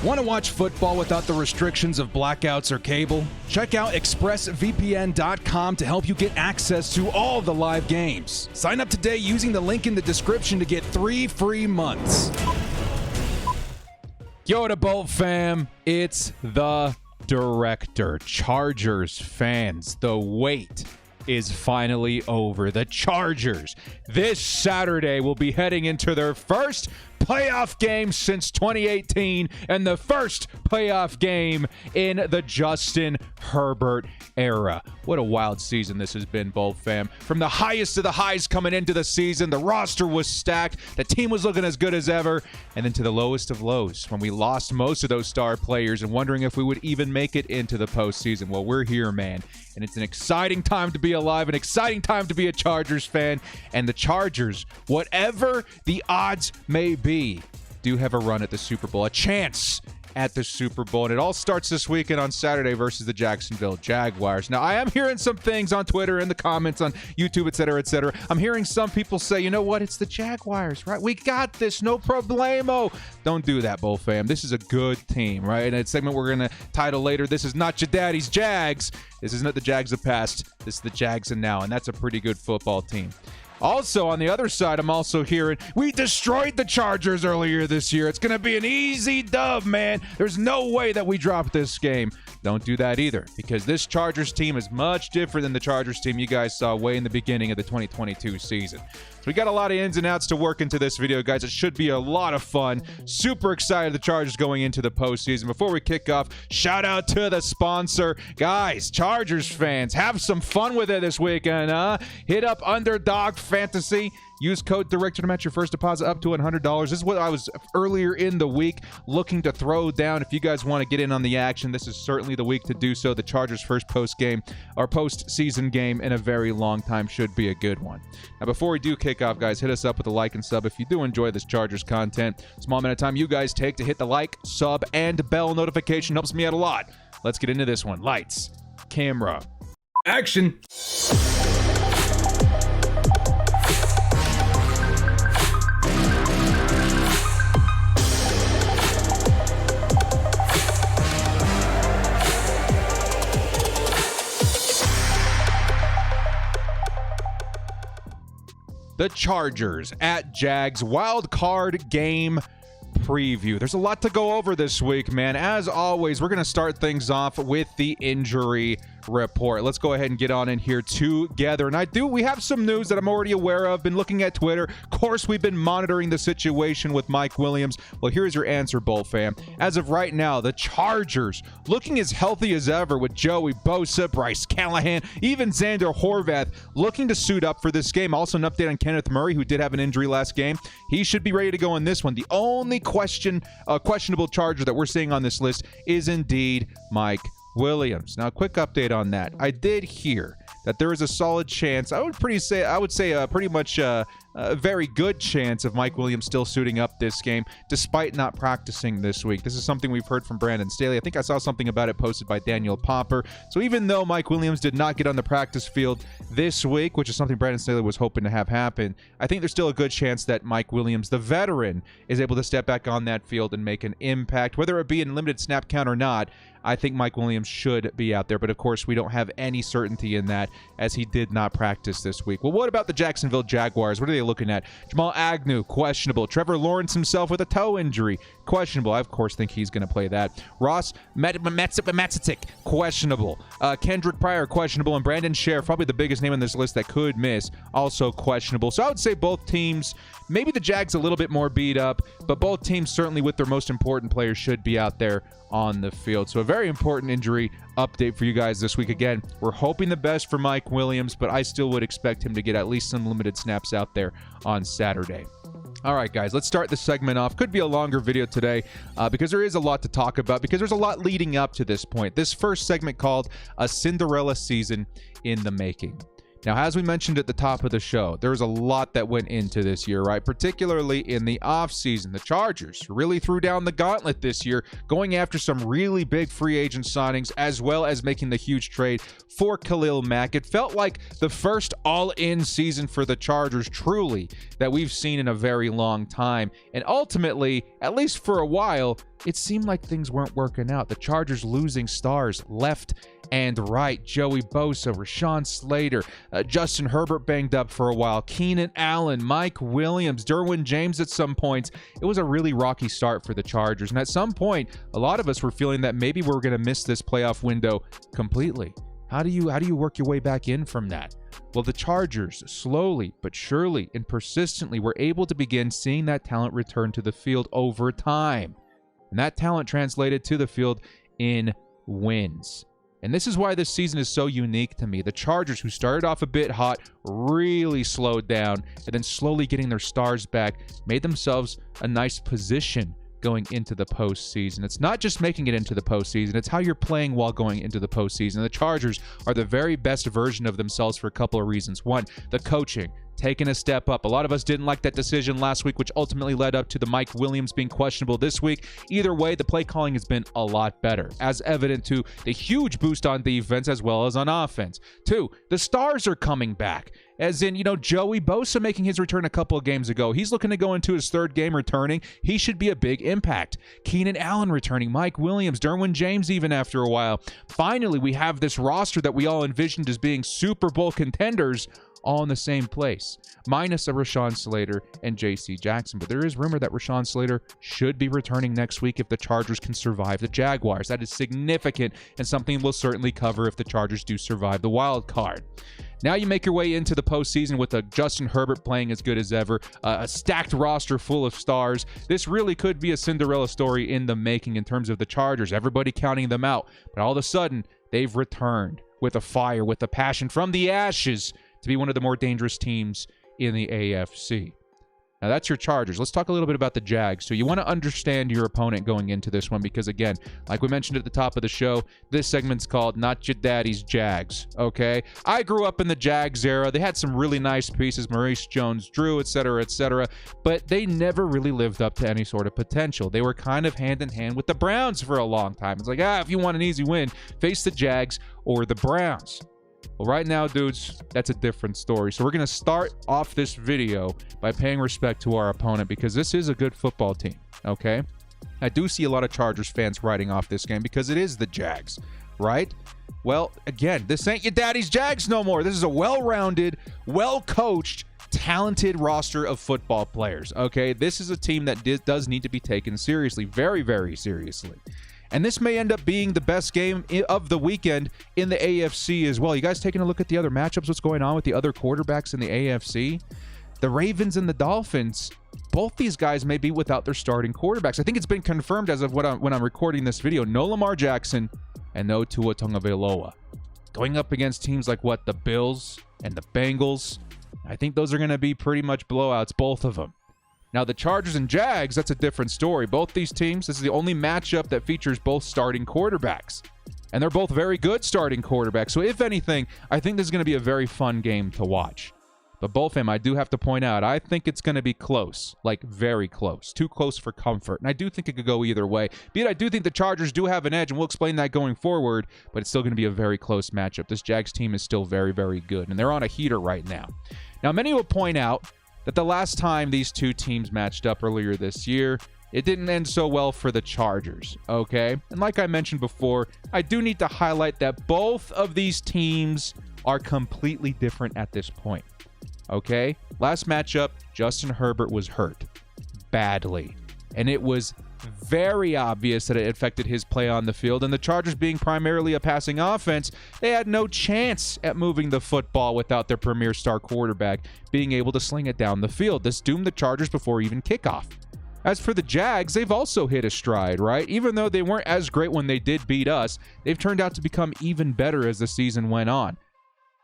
Want to watch football without the restrictions of blackouts or cable? Check out expressvpn.com to help you get access to all the live games. Sign up today using the link in the description to get 3 free months. Yo, to Bolt fam, it's the director. Chargers fans, the wait is finally over. The Chargers this Saturday will be heading into their first playoff game since 2018 and the first playoff game in the Justin Herbert era. What a wild season this has been, Bolt fam. From the highest of the highs coming into the season, the roster was stacked, the team was looking as good as ever, and then to the lowest of lows when we lost most of those star players and wondering if we would even make it into the postseason. Well, we're here, man, and it's an exciting time to be alive, an exciting time to be a Chargers fan, and the Chargers, whatever the odds may be, do have a run at the Super Bowl, a chance at the Super Bowl, and it all starts this weekend on Saturday versus the Jacksonville Jaguars. Now, I am hearing some things on Twitter, in the comments on YouTube, etc., etc. I'm hearing some people say, you know what, it's the Jaguars, right? We got this, no problemo. Don't do that, Bull fam. This is a good team, right? And it's a segment we're going to title later, This is not your daddy's Jags. This isn't the Jags of past. This is the Jags of now, and that's a pretty good football team. Also, on the other side, I'm also hearing, we destroyed the Chargers earlier this year. It's going to be an easy dub, man. There's no way that we drop this game. Don't do that either, because this Chargers team is much different than the Chargers team you guys saw way in the beginning of the 2022 season. So we got a lot of ins and outs to work into this video, guys. It should be a lot of fun. Super excited the Chargers going into the postseason. Before we kick off, shout out to the sponsor. Guys, Chargers fans, have some fun with it this weekend, huh? Hit up Underdog Fantasy. Use code DIRECTOR to match your first deposit up to $100. This is what I was earlier in the week looking to throw down. If you guys want to get in on the action, this is certainly the week to do so. The Chargers' first postseason game in a very long time should be a good one. Now, before we do kick off, guys, hit us up with a like and sub if you do enjoy this Chargers content. Small amount of time you guys take to hit the like, sub, and bell notification helps me out a lot. Let's get into this one. Lights, camera, action. The Chargers at Jags wild card game preview. There's a lot to go over this week, man. As always, we're going to start things off with the injury report. Let's go ahead and get on in here together. And we have some news that I'm already aware of. Been looking at Twitter. Of course, we've been monitoring the situation with Mike Williams. Well, here's your answer, Bull fam. As of right now, the Chargers looking as healthy as ever with Joey Bosa, Bryce Callahan, even Xander Horvath looking to suit up for this game. Also, an update on Kenneth Murray, who did have an injury last game. He should be ready to go in this one. The only questionable Charger that we're seeing on this list is indeed Mike Williams. Now, a quick update on that. I did hear that there is a solid chance, I would say pretty much a very good chance of Mike Williams still suiting up this game despite not practicing this week. This is something we've heard from Brandon Staley. I think I saw something about it posted by Daniel Popper. So even though Mike Williams did not get on the practice field this week, which is something Brandon Staley was hoping to have happen, I think there's still a good chance that Mike Williams, the veteran, is able to step back on that field and make an impact, whether it be in limited snap count or not. I think Mike Williams should be out there, but of course we don't have any certainty in that as he did not practice this week. Well, what about the Jacksonville Jaguars? What are they looking at? Jamal Agnew, questionable. Trevor Lawrence himself with a toe injury, questionable. I, of course, think he's going to play that. Ross Matzitic, questionable. Kendrick Pryor, questionable. And Brandon Scherff, probably the biggest name on this list that could miss, also questionable. So I would say both teams, maybe the Jags a little bit more beat up, but both teams certainly with their most important players should be out there on the field. So a very important injury update for you guys this week. Again, we're hoping the best for Mike Williams, but I still would expect him to get at least some limited snaps out there on Saturday. All right, guys, let's start the segment off. Could be a longer video today because there is a lot to talk about, because there's a lot leading up to this point. This first segment called A Cinderella Season in the Making. Now, as we mentioned at the top of the show, there's a lot that went into this year, right? Particularly in the offseason. The Chargers really threw down the gauntlet this year, going after some really big free agent signings, as well as making the huge trade for Khalil Mack. It felt like the first all-in season for the Chargers, truly, that we've seen in a very long time. And ultimately, at least for a while, it seemed like things weren't working out. The Chargers losing stars left and right. Joey Bosa, Rashawn Slater, Justin Herbert banged up for a while, Keenan Allen, Mike Williams, Derwin James at some points. It was a really rocky start for the Chargers. And at some point, a lot of us were feeling that maybe we're going to miss this playoff window completely. How do you work your way back in from that? Well, the Chargers slowly but surely and persistently were able to begin seeing that talent return to the field over time. And that talent translated to the field in wins. And this is why this season is so unique to me. The Chargers, who started off a bit hot, really slowed down, and then slowly getting their stars back, made themselves a nice position going into the postseason. It's not just making it into the postseason, it's how you're playing while going into the postseason. The Chargers are the very best version of themselves for a couple of reasons. One, the coaching, taking a step up. A lot of us didn't like that decision last week, which ultimately led up to the Mike Williams being questionable this week. Either way, the play calling has been a lot better, as evident to the huge boost on defense as well as on offense. Two, the stars are coming back. As in, Joey Bosa making his return a couple of games ago. He's looking to go into his third game returning. He should be a big impact. Keenan Allen returning, Mike Williams, Derwin James even after a while. Finally, we have this roster that we all envisioned as being Super Bowl contenders all in the same place, minus a Rashawn Slater and J.C. Jackson. But there is rumor that Rashawn Slater should be returning next week if the Chargers can survive the Jaguars. That is significant and something we'll certainly cover if the Chargers do survive the wild card. Now you make your way into the postseason with a Justin Herbert playing as good as ever, a stacked roster full of stars. This really could be a Cinderella story in the making in terms of the Chargers, everybody counting them out. But all of a sudden, they've returned with a fire, with a passion from the ashes to be one of the more dangerous teams in the AFC. Now, that's your Chargers. Let's talk a little bit about the Jags. So you want to understand your opponent going into this one because, again, like we mentioned at the top of the show, this segment's called Not Your Daddy's Jags, okay? I grew up in the Jags era. They had some really nice pieces, Maurice Jones-Drew, et cetera, but they never really lived up to any sort of potential. They were kind of hand-in-hand with the Browns for a long time. It's like, if you want an easy win, face the Jags or the Browns. Well, right now, dudes, that's a different story. So we're going to start off this video by paying respect to our opponent because this is a good football team, okay? I do see a lot of Chargers fans writing off this game because it is the Jags, right? Well, again, this ain't your daddy's Jags no more. This is a well-rounded, well-coached, talented roster of football players, okay? This is a team that does need to be taken seriously, very, very seriously. And this may end up being the best game of the weekend in the AFC as well. You guys taking a look at the other matchups, what's going on with the other quarterbacks in the AFC? The Ravens and the Dolphins, both these guys may be without their starting quarterbacks. I think it's been confirmed as of when I'm recording this video. No Lamar Jackson and no Tua Tagovailoa. Going up against teams like the Bills and the Bengals, I think those are going to be pretty much blowouts, both of them. Now, the Chargers and Jags, that's a different story. Both these teams, this is the only matchup that features both starting quarterbacks. And they're both very good starting quarterbacks. So, if anything, I think this is going to be a very fun game to watch. But both of them, I do have to point out, I think it's going to be close. Like, very close. Too close for comfort. And I do think it could go either way. But I do think the Chargers do have an edge, and we'll explain that going forward. But it's still going to be a very close matchup. This Jags team is still very, very good. And they're on a heater right now. Now, many will point out that the last time these two teams matched up earlier this year, it didn't end so well for the Chargers, okay? And like I mentioned before, I do need to highlight that both of these teams are completely different at this point, okay? Last matchup, Justin Herbert was hurt badly, and it was very obvious that it affected his play on the field, and the Chargers being primarily a passing offense, they had no chance at moving the football without their premier star quarterback being able to sling it down the field. This doomed the Chargers before even kickoff. As for the Jags, they've also hit a stride, right? Even though they weren't as great when they did beat us, they've turned out to become even better as the season went on,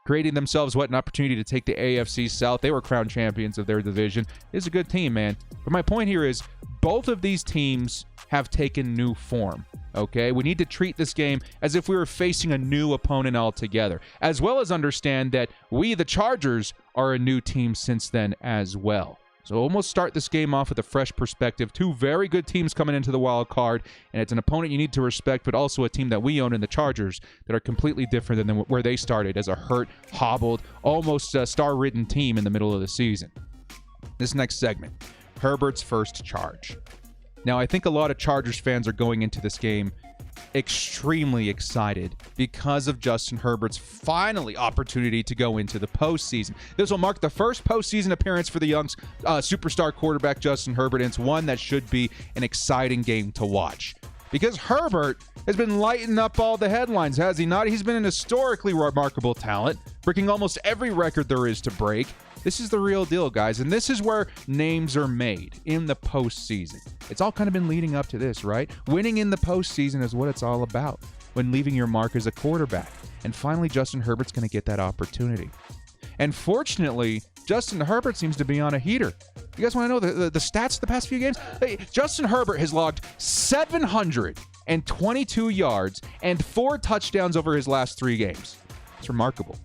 creating themselves an opportunity to take the AFC South. They were crowned champions of their division. It's a good team, man. But my point here is both of these teams have taken new form, Okay, we need to treat this game as if we were facing a new opponent altogether, as well as understand that we, the Chargers, are a new team since then as well. So almost start this game off with a fresh perspective. Two very good teams coming into the wild card, and it's an opponent you need to respect, but also a team that we own in the Chargers that are completely different than where they started as a hurt, hobbled, almost star-ridden team in the middle of the season. This next segment, Herbert's first charge. Now, I think a lot of Chargers fans are going into this game extremely excited because of Justin Herbert's finally opportunity to go into the postseason. This will mark the first postseason appearance for the young superstar quarterback Justin Herbert, and it's one that should be an exciting game to watch. Because Herbert has been lighting up all the headlines, has he not? He's been an historically remarkable talent, breaking almost every record there is to break. This is the real deal, guys, and this is where names are made in the postseason. It's all kind of been leading up to this, right? Winning in the postseason is what it's all about, when leaving your mark as a quarterback. And finally, Justin Herbert's going to get that opportunity. And fortunately, Justin Herbert seems to be on a heater. You guys want to know the stats the past few games? Hey, Justin Herbert has logged 722 yards and 4 touchdowns over his last 3 games. It's remarkable.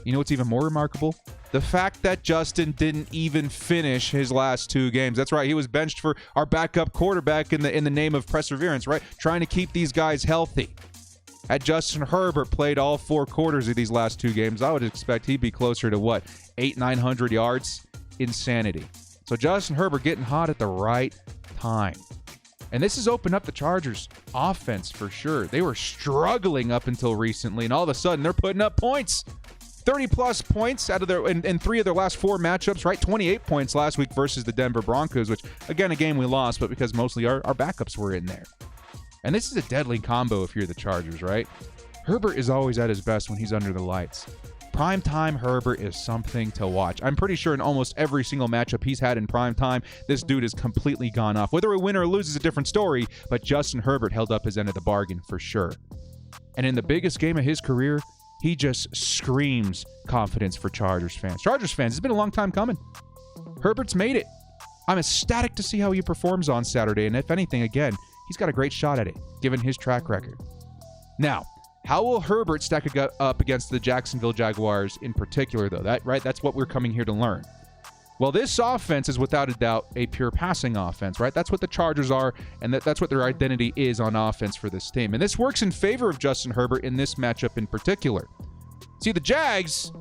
You know what's even more remarkable? The fact that Justin didn't even finish his last 2 games. That's right. He was benched for our backup quarterback in the name of perseverance, right? Trying to keep these guys healthy. Had Justin Herbert played all 4 quarters of these last 2 games, I would expect he'd be closer to what? 800-900 yards? Insanity. So Justin Herbert getting hot at the right time. And this has opened up the Chargers' offense for sure. They were struggling up until recently, and all of a sudden they're putting up points. 30-plus points out of their in 3 of their last 4 matchups, right? 28 points last week versus the Denver Broncos, which, again, a game we lost, but because mostly our backups were in there. And this is a deadly combo if you're the Chargers, right? Herbert is always at his best when he's under the lights. Primetime Herbert is something to watch. I'm pretty sure in almost every single matchup he's had in primetime, this dude has completely gone off. Whether we win or lose is a different story, but Justin Herbert held up his end of the bargain for sure. And in the biggest game of his career, he just screams confidence for Chargers fans. Chargers fans, it's been a long time coming. Herbert's made it. I'm ecstatic to see how he performs on Saturday, and if anything, again, he's got a great shot at it, given his track record. Now, how will Herbert stack up against the Jacksonville Jaguars in particular, though? That's what we're coming here to learn. Well, this offense is without a doubt a pure passing offense, right? That's what the Chargers are, and that's what their identity is on offense for this team. And this works in favor of Justin Herbert in this matchup in particular. See, the Jags,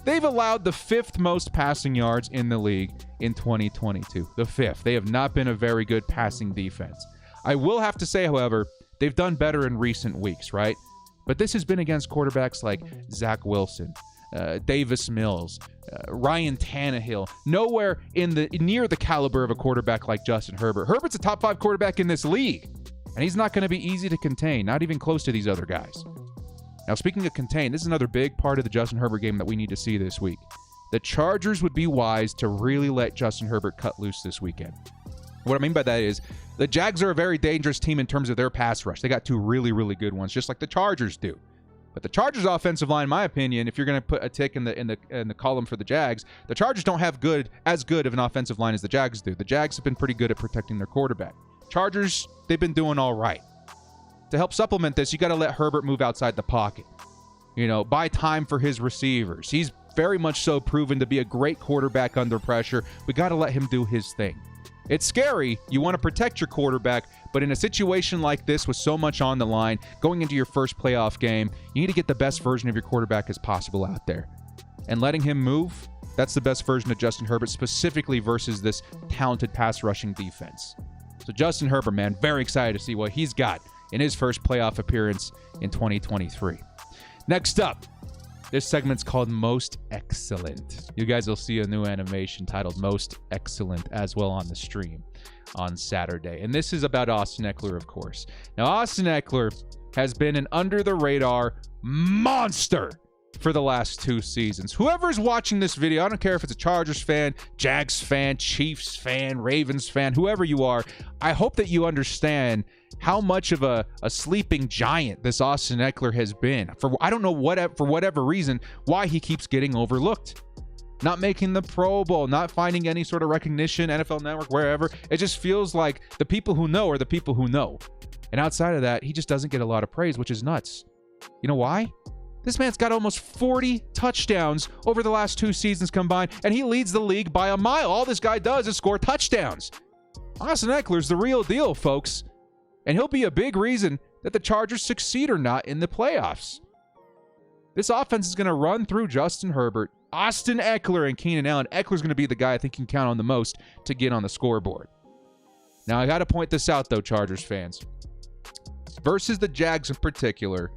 they've allowed the 5th most passing yards in the league in 2022. The 5th. They have not been a very good passing defense. I will have to say, however, they've done better in recent weeks, right? But this has been against quarterbacks like Zach Wilson, Davis Mills, Ryan Tannehill, nowhere near the caliber of a quarterback like Justin Herbert. Herbert's a top 5 quarterback in this league, and he's not going to be easy to contain, not even close to these other guys. Now, speaking of contain, this is another big part of the Justin Herbert game that we need to see this week. The Chargers would be wise to really let Justin Herbert cut loose this weekend. What I mean by that is the Jags are a very dangerous team in terms of their pass rush. They got 2 really, really good ones, just like the Chargers do. But the Chargers' offensive line, in my opinion, if you're going to put a tick in the column for the Jags, the Chargers don't have as good of an offensive line as the Jags do. The Jags have been pretty good at protecting their quarterback. Chargers, they've been doing all right. To help supplement this, you got to let Herbert move outside the pocket. You know, buy time for his receivers. He's very much so proven to be a great quarterback under pressure. We got to let him do his thing. It's scary. You want to protect your quarterback, but in a situation like this with so much on the line, going into your first playoff game, you need to get the best version of your quarterback as possible out there. And letting him move, that's the best version of Justin Herbert, specifically versus this talented pass rushing defense. So Justin Herbert, man, very excited to see what he's got in his first playoff appearance in 2023. Next up, this segment's called Most Excellent. You guys will see a new animation titled Most Excellent as well on the stream on Saturday. And this is about Austin Ekeler, of course. Now, Austin Ekeler has been an under-the-radar monster for the last 2 seasons. Whoever's watching this video, I don't care if it's a Chargers fan, Jags fan, Chiefs fan, Ravens fan, whoever you are, I hope that you understand how much of a sleeping giant this Austin Ekeler has been. I don't know for whatever reason why he keeps getting overlooked. Not making the Pro Bowl, not finding any sort of recognition, NFL Network, wherever. It just feels like the people who know are the people who know. And outside of that, he just doesn't get a lot of praise, which is nuts. You know why? This man's got almost 40 touchdowns over the last 2 seasons combined, and he leads the league by a mile. All this guy does is score touchdowns. Austin Eckler's the real deal, folks. And he'll be a big reason that the Chargers succeed or not in the playoffs. This offense is going to run through Justin Herbert, Austin Eckler, and Keenan Allen. Eckler's going to be the guy I think you can count on the most to get on the scoreboard. Now, I got to point this out, though, Chargers fans. Versus the Jags in particular,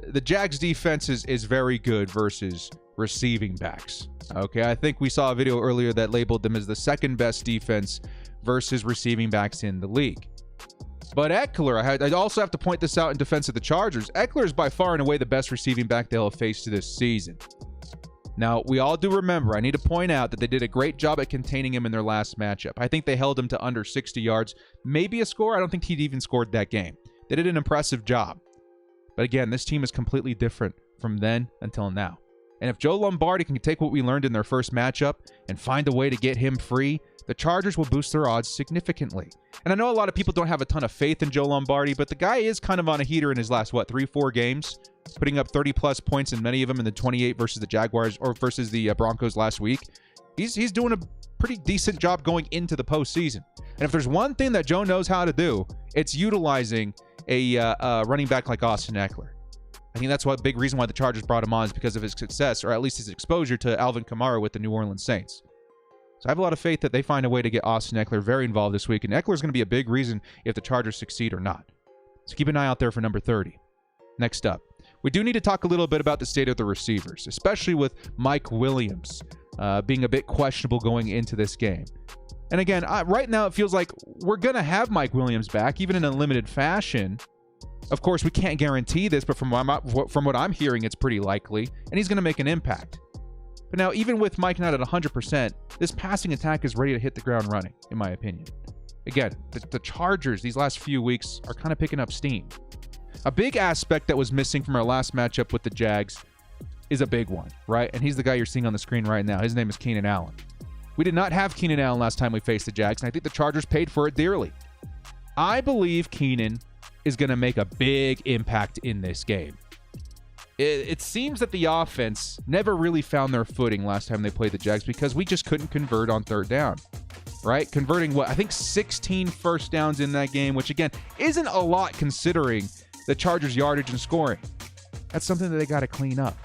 the Jags defense is very good versus receiving backs. Okay, I think we saw a video earlier that labeled them as the second best defense versus receiving backs in the league. But Eckler, I also have to point this out in defense of the Chargers. Eckler is by far and away the best receiving back they'll have faced this season. Now, we all do remember, I need to point out that they did a great job at containing him in their last matchup. I think they held him to under 60 yards, maybe a score. I don't think he'd even scored that game. They did an impressive job. But again, this team is completely different from then until now. And if Joe Lombardi can take what we learned in their first matchup and find a way to get him free, the Chargers will boost their odds significantly. And I know a lot of people don't have a ton of faith in Joe Lombardi, but the guy is kind of on a heater in his last, 3-4 games, putting up 30-plus points in many of them in the 28 versus the Jaguars or versus the Broncos last week. He's doing a pretty decent job going into the postseason. And if there's one thing that Joe knows how to do, it's utilizing a running back like Austin Eckler. I think that's a big reason why the Chargers brought him on is because of his success, or at least his exposure to Alvin Kamara with the New Orleans Saints. So I have a lot of faith that they find a way to get Austin Eckler very involved this week, and Eckler is going to be a big reason if the Chargers succeed or not. So keep an eye out there for number 30. Next up, we do need to talk a little bit about the state of the receivers, especially with Mike Williams being a bit questionable going into this game. And again, right now it feels like we're going to have Mike Williams back, even in a limited fashion. Of course, we can't guarantee this, but from what I'm hearing, it's pretty likely, and he's going to make an impact. But now, even with Mike not at 100%, this passing attack is ready to hit the ground running, in my opinion. Again, the Chargers these last few weeks are kind of picking up steam. A big aspect that was missing from our last matchup with the Jags is a big one, right? And he's the guy you're seeing on the screen right now. His name is Keenan Allen. We did not have Keenan Allen last time we faced the Jags, and I think the Chargers paid for it dearly. I believe Keenan is going to make a big impact in this game. It seems that the offense never really found their footing last time they played the Jags because we just couldn't convert on third down, right? Converting, I think 16 first downs in that game, which again, isn't a lot considering the Chargers' yardage and scoring. That's something that they got to clean up.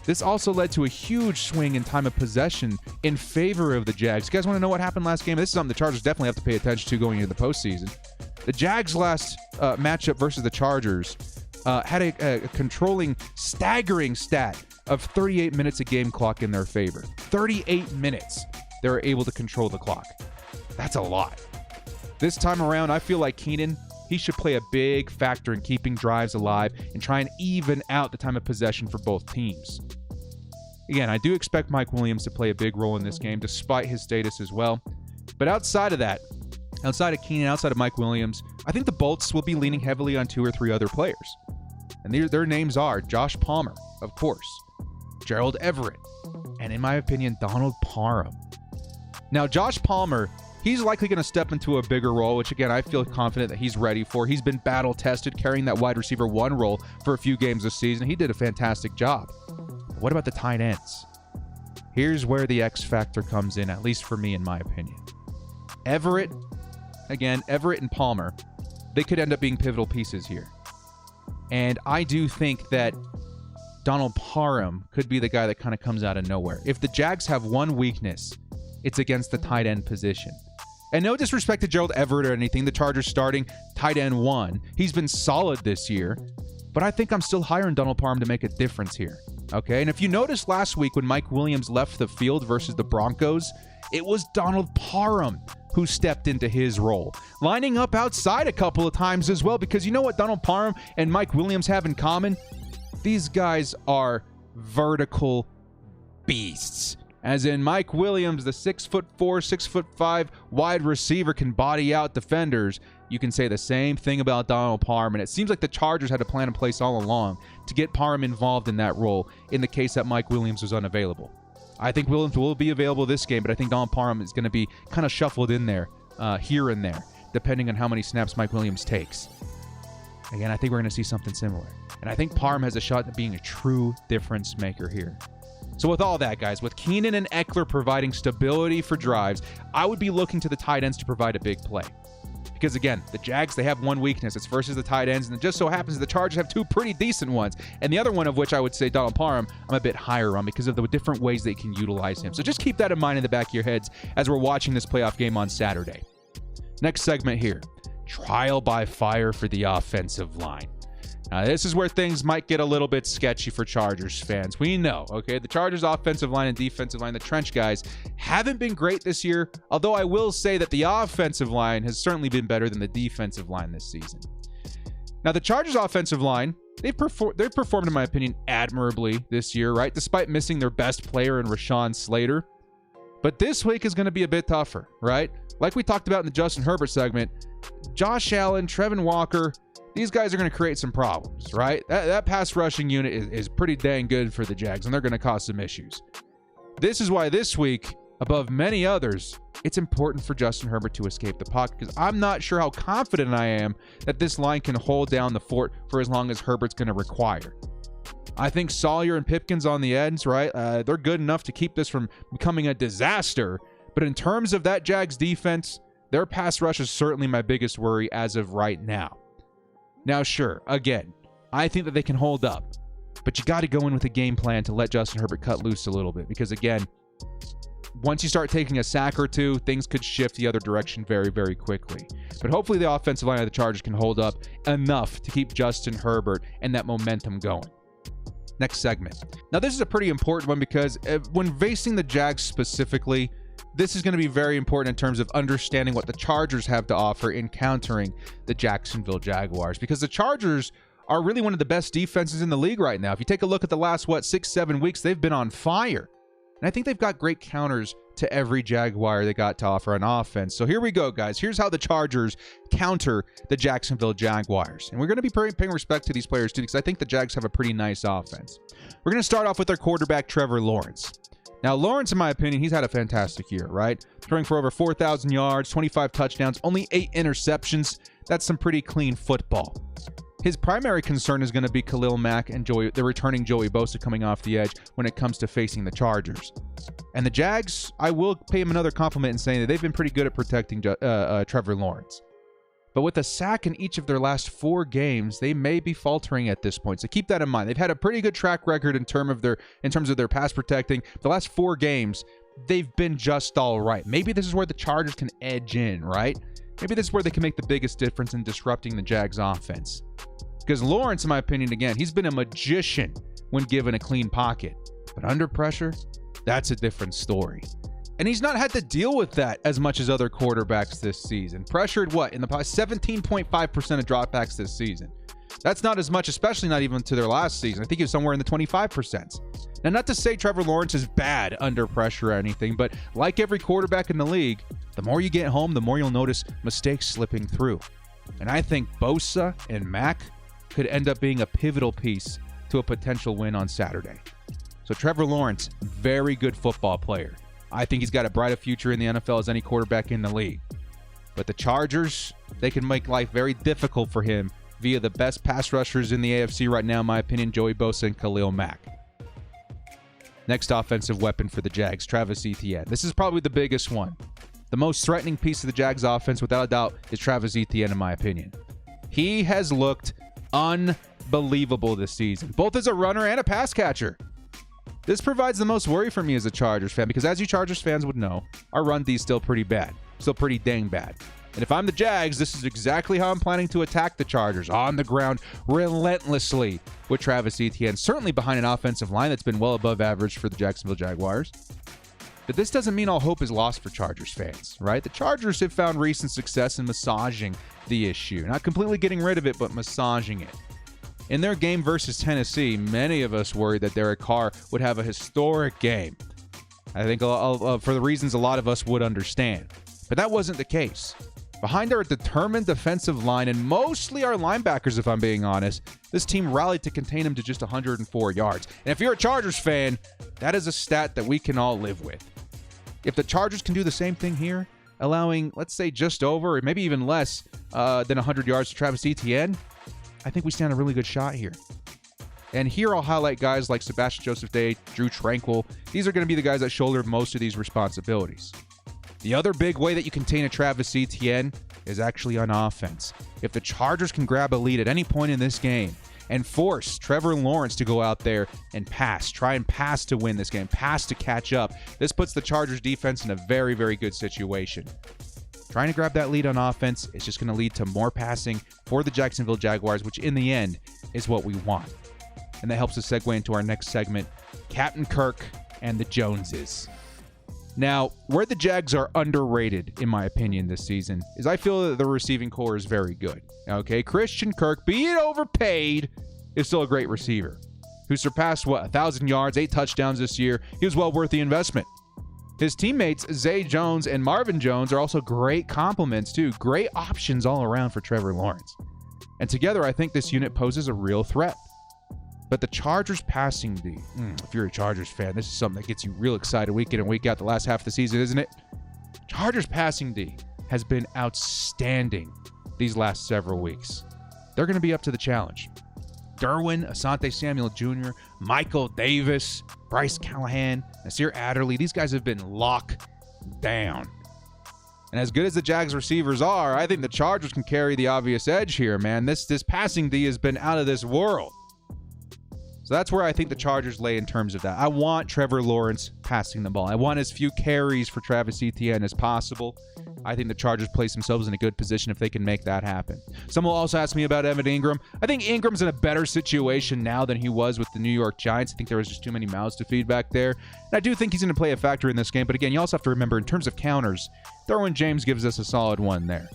This also led to a huge swing in time of possession in favor of the Jags. You guys want to know what happened last game? This is something the Chargers definitely have to pay attention to going into the postseason. The Jags' last matchup versus the Chargers had a controlling, staggering stat of 38 minutes a game clock in their favor. 38 minutes they were able to control the clock. That's a lot. This time around, I feel like Keenan, he should play a big factor in keeping drives alive and try and even out the time of possession for both teams. Again, I do expect Mike Williams to play a big role in this game, despite his status as well. But outside of that, outside of Keenan, outside of Mike Williams, I think the Bolts will be leaning heavily on 2 or 3 other players. And their names are Josh Palmer, of course, Gerald Everett, and in my opinion, Donald Parham. Now, Josh Palmer, he's likely going to step into a bigger role, which again, I feel confident that he's ready for. He's been battle-tested, carrying that wide receiver 1 role for a few games this season. He did a fantastic job. What about the tight ends? Here's where the X factor comes in, at least for me, in my opinion. Everett and Palmer, they could end up being pivotal pieces here. And I do think that Donald Parham could be the guy that kind of comes out of nowhere. If the Jags have one weakness, it's against the tight end position. And no disrespect to Gerald Everett or anything, the Chargers starting tight end 1. He's been solid this year, but I think I'm still higher on Donald Parham to make a difference here. Okay, and if you noticed last week when Mike Williams left the field versus the Broncos, it was Donald Parham who stepped into his role, lining up outside a couple of times as well, because you know what Donald Parham and Mike Williams have in common? These guys are vertical beasts. As in Mike Williams, the 6'4", 6'5" wide receiver can body out defenders. You can say the same thing about Donald Parham, and it seems like the Chargers had a plan in place all along to get Parham involved in that role in the case that Mike Williams was unavailable. I think Williams will be available this game, but I think Donald Parham is going to be kind of shuffled in there, here and there. depending on how many snaps Mike Williams takes. Again, I think we're going to see something similar. And I think Parham has a shot at being a true difference maker here. So with all that, guys, with Keenan and Eckler providing stability for drives, I would be looking to the tight ends to provide a big play. Because again, the Jags, they have one weakness. It's versus the tight ends, and it just so happens the Chargers have two pretty decent ones. And the other one of which I would say Donald Parham, I'm a bit higher on because of the different ways they can utilize him. So just keep that in mind in the back of your heads as we're watching this playoff game on Saturday. Next segment here, trial by fire for the offensive line. Now, this is where things might get a little bit sketchy for Chargers fans. We know, okay, the Chargers offensive line and defensive line, the trench guys, haven't been great this year, although I will say that the offensive line has certainly been better than the defensive line this season. Now, the Chargers offensive line, they've performed, in my opinion, admirably this year, right? Despite missing their best player in Rashawn Slater. But this week is going to be a bit tougher, right? Like we talked about in the Justin Herbert segment, Josh Allen, Trevin Walker, these guys are going to create some problems, right? That pass rushing unit is pretty dang good for the Jags, and they're going to cause some issues. This is why this week, above many others, it's important for Justin Herbert to escape the pocket, because I'm not sure how confident I am that this line can hold down the fort for as long as Herbert's going to require. I think Sawyer and Pipkins on the ends, right? They're good enough to keep this from becoming a disaster. But in terms of that Jags defense, their pass rush is certainly my biggest worry as of right now. Now, sure, again, I think that they can hold up, but you got to go in with a game plan to let Justin Herbert cut loose a little bit, because again, once you start taking a sack or two, things could shift the other direction very, very quickly. But hopefully the offensive line of the Chargers can hold up enough to keep Justin Herbert and that momentum going. Next segment. Now, this is a pretty important one because when facing the Jags specifically, this is going to be very important in terms of understanding what the Chargers have to offer in countering the Jacksonville Jaguars, because the Chargers are really one of the best defenses in the league right now. If you take a look at the last, 6-7 weeks, they've been on fire. And I think they've got great counters to every Jaguar they got to offer on offense. So here we go, guys. Here's how the Chargers counter the Jacksonville Jaguars. And we're going to be paying respect to these players, too, because I think the Jags have a pretty nice offense. We're going to start off with their quarterback, Trevor Lawrence. Now, Lawrence, in my opinion, he's had a fantastic year, right? Throwing for over 4,000 yards, 25 touchdowns, only 8 interceptions. That's some pretty clean football. His primary concern is going to be Khalil Mack and the returning Joey Bosa coming off the edge when it comes to facing the Chargers. And the Jags, I will pay him another compliment in saying that they've been pretty good at protecting Trevor Lawrence. But with a sack in each of their last 4 games, they may be faltering at this point. So keep that in mind. They've had a pretty good track record in terms of their pass protecting. The last 4 games, they've been just all right. Maybe this is where the Chargers can edge in, right? Maybe this is where they can make the biggest difference in disrupting the Jags offense. Because Lawrence, in my opinion, again, he's been a magician when given a clean pocket. But under pressure, that's a different story. And he's not had to deal with that as much as other quarterbacks this season. Pressured in the past 17.5% of dropbacks this season. That's not as much, especially not even to their last season. I think he was somewhere in the 25%. Now, not to say Trevor Lawrence is bad under pressure or anything, but like every quarterback in the league, the more you get home, the more you'll notice mistakes slipping through. And I think Bosa and Mack could end up being a pivotal piece to a potential win on Saturday. So Trevor Lawrence, very good football player. I think he's got as bright a future in the NFL as any quarterback in the league. But the Chargers, they can make life very difficult for him via the best pass rushers in the AFC right now, in my opinion, Joey Bosa and Khalil Mack. Next offensive weapon for the Jags, Travis Etienne. This is probably the biggest one. The most threatening piece of the Jags offense, without a doubt, is Travis Etienne, in my opinion. He has looked unbelievable this season, both as a runner and a pass catcher. This provides the most worry for me as a Chargers fan, because as you Chargers fans would know, our run D is still pretty bad. Still pretty dang bad. And if I'm the Jags, this is exactly how I'm planning to attack the Chargers, on the ground, relentlessly, with Travis Etienne, certainly behind an offensive line that's been well above average for the Jacksonville Jaguars. But this doesn't mean all hope is lost for Chargers fans, right? The Chargers have found recent success in massaging the issue. Not completely getting rid of it, but massaging it. In their game versus Tennessee, many of us worried that Derek Carr would have a historic game. I think for the reasons a lot of us would understand. But that wasn't the case. Behind our determined defensive line, and mostly our linebackers, if I'm being honest, this team rallied to contain him to just 104 yards. And if you're a Chargers fan, that is a stat that we can all live with. If the Chargers can do the same thing here, allowing, let's say, just over or maybe even less than 100 yards to Travis Etienne, I think we stand a really good shot here. And here I'll highlight guys like Sebastian Joseph-Day, Drew Tranquil. These are going to be the guys that shoulder most of these responsibilities. The other big way that you contain a Travis Etienne is actually on offense. If the Chargers can grab a lead at any point in this game and force Trevor Lawrence to go out there and pass, try and pass to win this game, pass to catch up, this puts the Chargers defense in a very, very good situation. Trying to grab that lead on offense is just going to lead to more passing for the Jacksonville Jaguars, which in the end is what we want. And that helps us segue into our next segment, Captain Kirk and the Joneses. Now, where the Jags are underrated, in my opinion, this season, is I feel that the receiving core is very good. Okay, Christian Kirk, be it overpaid, is still a great receiver who surpassed, 1,000 yards, 8 touchdowns this year. He was well worth the investment. His teammates, Zay Jones and Marvin Jones, are also great compliments, too. Great options all around for Trevor Lawrence. And together, I think this unit poses a real threat. But the Chargers passing D, if you're a Chargers fan, this is something that gets you real excited week in and week out the last half of the season, isn't it? Chargers passing D has been outstanding these last several weeks. They're going to be up to the challenge. Derwin, Asante Samuel Jr., Michael Davis, Bryce Callahan, Nasir Adderley, these guys have been locked down. And as good as the Jags receivers are, I think the Chargers can carry the obvious edge here, man. This passing D has been out of this world. So that's where I think the Chargers lay in terms of that. I want Trevor Lawrence passing the ball. I want as few carries for Travis Etienne as possible. I think the Chargers place themselves in a good position if they can make that happen. Some will also ask me about Evan Ingram. I think Ingram's in a better situation now than he was with the New York Giants. I think there was just too many mouths to feed back there. And I do think he's going to play a factor in this game. But again, you also have to remember, in terms of counters, Derwin James gives us a solid one there.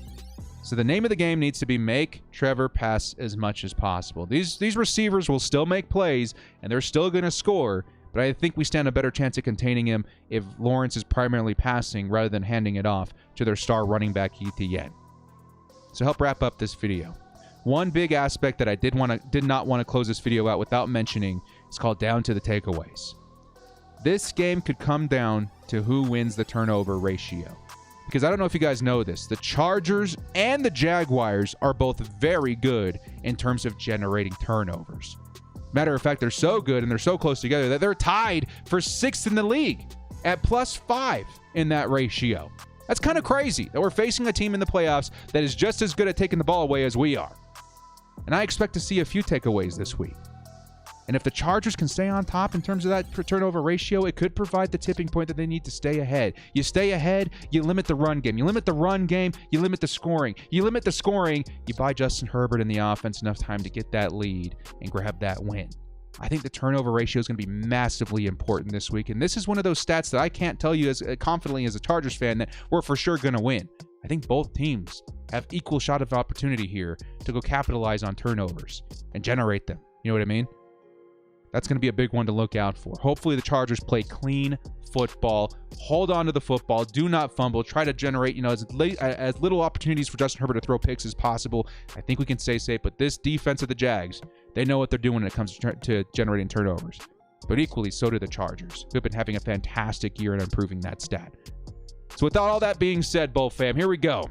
So the name of the game needs to be make Trevor pass as much as possible. These receivers will still make plays, and they're still going to score, but I think we stand a better chance of containing him if Lawrence is primarily passing rather than handing it off to their star running back, Etienne. So help wrap up this video. One big aspect that I did not want to close this video out without mentioning is called down to the takeaways. This game could come down to who wins the turnover ratio. Because I don't know if you guys know this, the Chargers and the Jaguars are both very good in terms of generating turnovers. Matter of fact, they're so good and they're so close together that they're tied for 6th in the league at +5 in that ratio. That's kind of crazy that we're facing a team in the playoffs that is just as good at taking the ball away as we are. And I expect to see a few takeaways this week. And if the Chargers can stay on top in terms of that turnover ratio, it could provide the tipping point that they need to stay ahead. You stay ahead, you limit the run game. You limit the run game, you limit the scoring. You limit the scoring, you buy Justin Herbert and the offense enough time to get that lead and grab that win. I think the turnover ratio is going to be massively important this week. And this is one of those stats that I can't tell you as confidently as a Chargers fan that we're for sure going to win. I think both teams have equal shot of opportunity here to go capitalize on turnovers and generate them. You know what I mean? That's going to be a big one to look out for. Hopefully the Chargers play clean football, hold on to the football, do not fumble, try to generate, as little opportunities for Justin Herbert to throw picks as possible. I think we can stay safe, but this defense of the Jags, they know what they're doing when it comes to generating turnovers. But equally, so do the Chargers, who have been having a fantastic year and improving that stat. So with all that being said, Bull fam, here we go.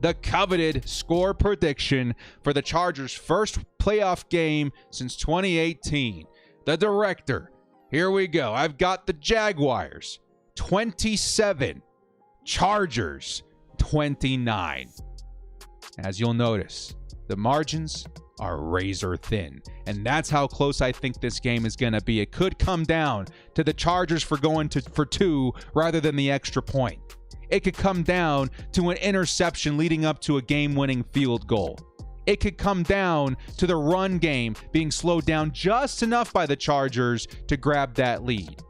The coveted score prediction for the Chargers' first playoff game since 2018. The director, here we go. I've got the Jaguars, 27. Chargers, 29. As you'll notice, the margins are razor thin. And that's how close I think this game is going to be. It could come down to the Chargers for going for 2 rather than the extra point. It could come down to an interception leading up to a game-winning field goal. It could come down to the run game being slowed down just enough by the Chargers to grab that lead.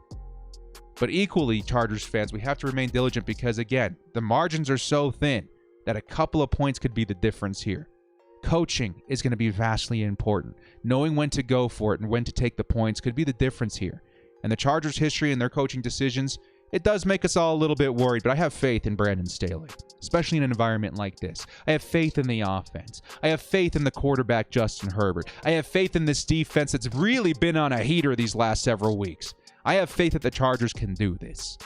But equally, Chargers fans, we have to remain diligent because, again, the margins are so thin that a couple of points could be the difference here. Coaching is going to be vastly important. Knowing when to go for it and when to take the points could be the difference here. And the Chargers' history and their coaching decisions, it does make us all a little bit worried, but I have faith in Brandon Staley, especially in an environment like this. I have faith in the offense. I have faith in the quarterback, Justin Herbert. I have faith in this defense that's really been on a heater these last several weeks. I have faith that the Chargers can do this.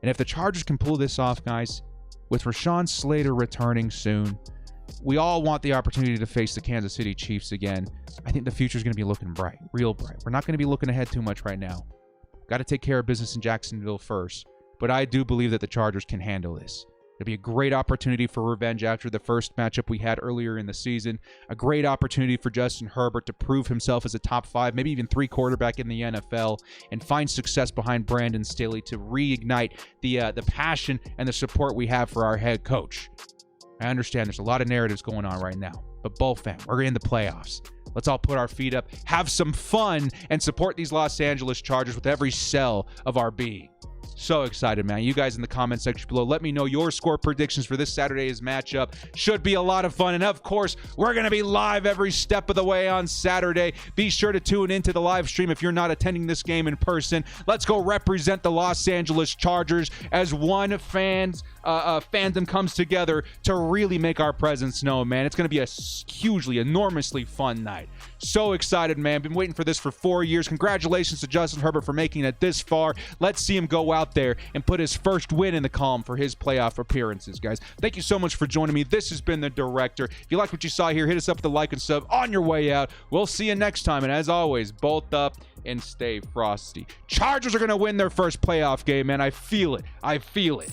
And if the Chargers can pull this off, guys, with Rashawn Slater returning soon, we all want the opportunity to face the Kansas City Chiefs again. I think the future is going to be looking bright, real bright. We're not going to be looking ahead too much right now. Got to take care of business in Jacksonville first. But I do believe that the Chargers can handle this. It'll be a great opportunity for revenge after the first matchup we had earlier in the season. A great opportunity for Justin Herbert to prove himself as a top 5, maybe even 3 quarterback in the NFL and find success behind Brandon Staley to reignite the passion and the support we have for our head coach. I understand there's a lot of narratives going on right now, but Bull fam, we're in the playoffs. Let's all put our feet up, have some fun, and support these Los Angeles Chargers with every cell of our being. So excited, man. You guys in the comment section below, let me know your score predictions for this Saturday's matchup. Should be a lot of fun. And of course, we're going to be live every step of the way on Saturday. Be sure to tune into the live stream if you're not attending this game in person. Let's go represent the Los Angeles Chargers as one fandom comes together to really make our presence known, man. It's going to be a hugely, enormously fun night. So excited, man. Been waiting for this for 4 years. Congratulations to Justin Herbert for making it this far. Let's see him go out there and put his first win in the column for his playoff appearances, guys. Thank you so much for joining me. This has been The Director. If you like what you saw here, hit us up with a like and sub on your way out. We'll see you next time. And as always, bolt up and stay frosty. Chargers are going to win their first playoff game, man. I feel it. I feel it.